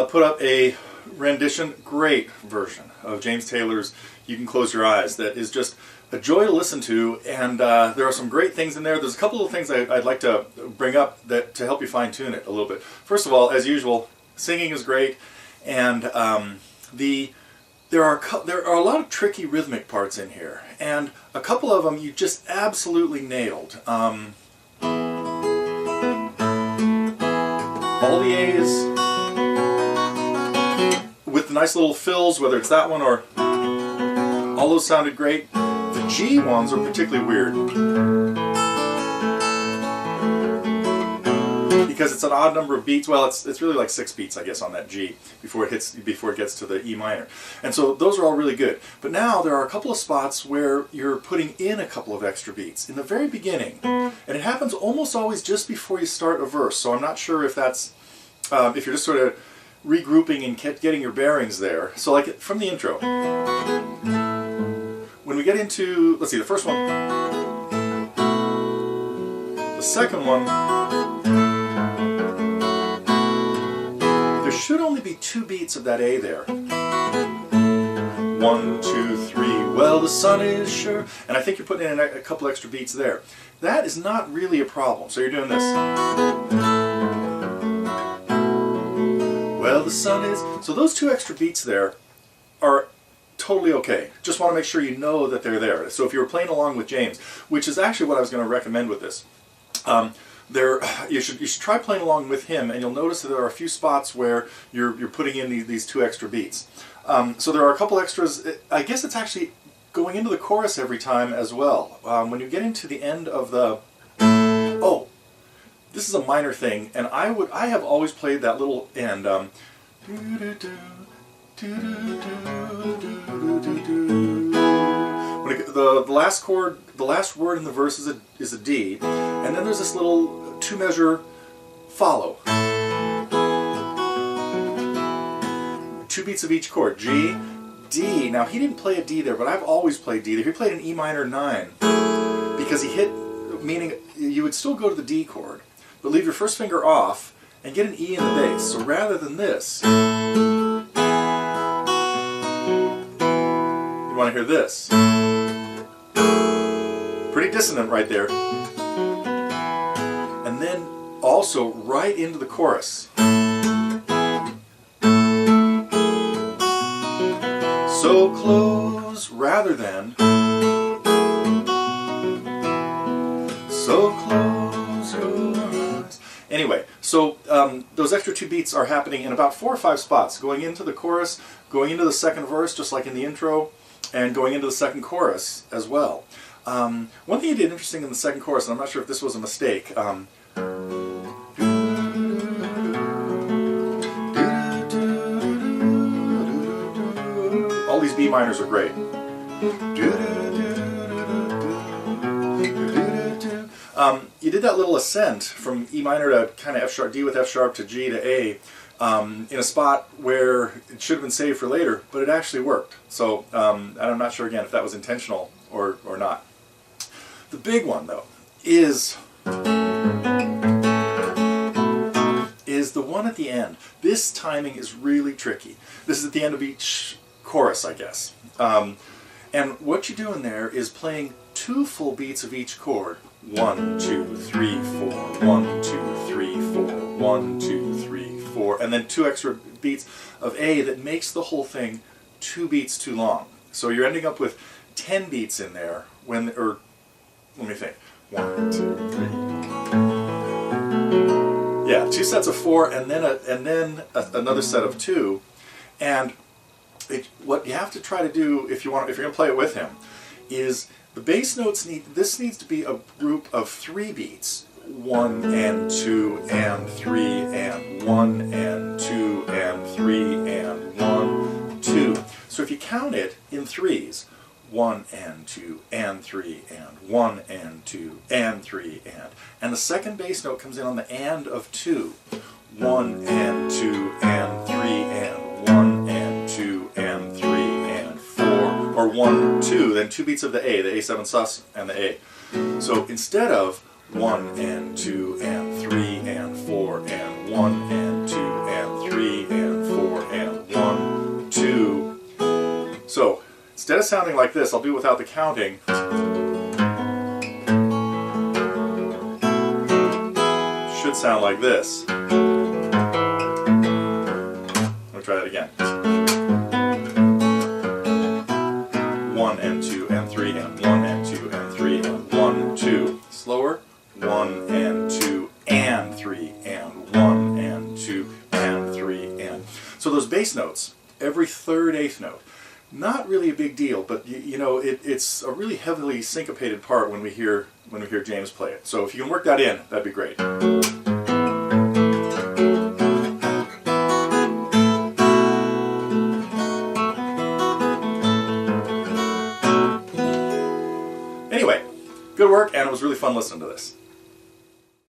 put up a rendition, great version of James Taylor's You Can Close Your Eyes that is just a joy to listen to, and there are some great things in there. There's a couple of things I'd like to bring up that to help you fine-tune it a little bit. First of all, as usual, singing is great, and there are a lot of tricky rhythmic parts in here, and a couple of them you just absolutely nailed. All the A's with the nice little fills, whether it's that one or all those sounded great. The G ones are particularly weird because it's an odd number of beats. Well, it's really like 6 beats, I guess, on that G before it gets to the E minor. And so those are all really good. But now there are a couple of spots where you're putting in a couple of extra beats in the very beginning, and it happens almost always just before you start a verse. So I'm not sure if that's if you're just sort of regrouping and getting your bearings there. So like from the intro, when we get into, let's see, the first one, the second one, there should only be 2 beats of that A there. 1, 2, 3, well the sun is sure, and I think you're putting in a couple extra beats there. That is not really a problem. So you're doing this. Well, the sun is... So those 2 extra beats there are totally okay. Just want to make sure you know that they're there. So if you were playing along with James, which is actually what I was going to recommend with this, you should try playing along with him, and you'll notice that there are a few spots where you're putting in these 2 extra beats. So there are a couple extras. I guess it's actually going into the chorus every time as well. When you get into the end of the... Oh! This is a minor thing, and I have always played that little end. When the last chord, the last word in the verse is a D, and then there's this little 2-measure follow. 2 beats of each chord, G, D. Now he didn't play a D there, but I've always played D there. He played an E minor 9 because he hit, meaning you would still go to the D chord, but leave your first finger off and get an E in the bass. So rather than this, you want to hear this. Pretty dissonant right there. And then also right into the chorus. So close rather than so close your eyes. Anyway, so those extra 2 beats are happening in about 4 or 5 spots, going into the chorus, going into the second verse, just like in the intro, and going into the second chorus as well. One thing he did interesting in the second chorus, and I'm not sure if this was a mistake, all these B minors are great. You did that little ascent from E minor to kind of F sharp, D with F sharp to G to A in a spot where it should have been saved for later, but it actually worked. So and I'm not sure again if that was intentional or not. The big one though is the one at the end. This timing is really tricky. This is at the end of each chorus, I guess. And what you're doing there is playing 2 full beats of each chord. 1, 2, 3, 4, 1, 2, 3, 4, 1, 2, 3, 4, and then 2 extra beats of A that makes the whole thing 2 beats too long. So you're ending up with 10 beats in there when, or let me think, 1, 2, 3. Yeah, 2 sets of 4, and then another set of 2, and what you have to try to do if you're going to play it with him is the bass notes this needs to be a group of 3 beats. 1 and 2 and 3 and 1 and 2 and 3 and 1, 2. So if you count it in 3s, 1 and 2 and 3 and 1 and 2 and 3 and the second bass note comes in on the and of 2. 1 and 2 and 3 and 1 and 2 and 3 and 4, or 1, 2, then 2 beats of the A7 sus and the A. So instead of 1 and 2 and 3 and 4 and 1 and 2 and 3 and instead of sounding like this, I'll do it without the counting. Should sound like this. Let me try that again. 1 and 2 and 3 and 1 and 2 and 3 and 1, 2. Slower. 1 and 2 and 3 and 1 and 2 and 3 and. So those bass notes, every third eighth note. Not really a big deal, but you know it's a really heavily syncopated part when we hear James play it. So if you can work that in, that'd be great. Anyway, good work, and it was really fun listening to this.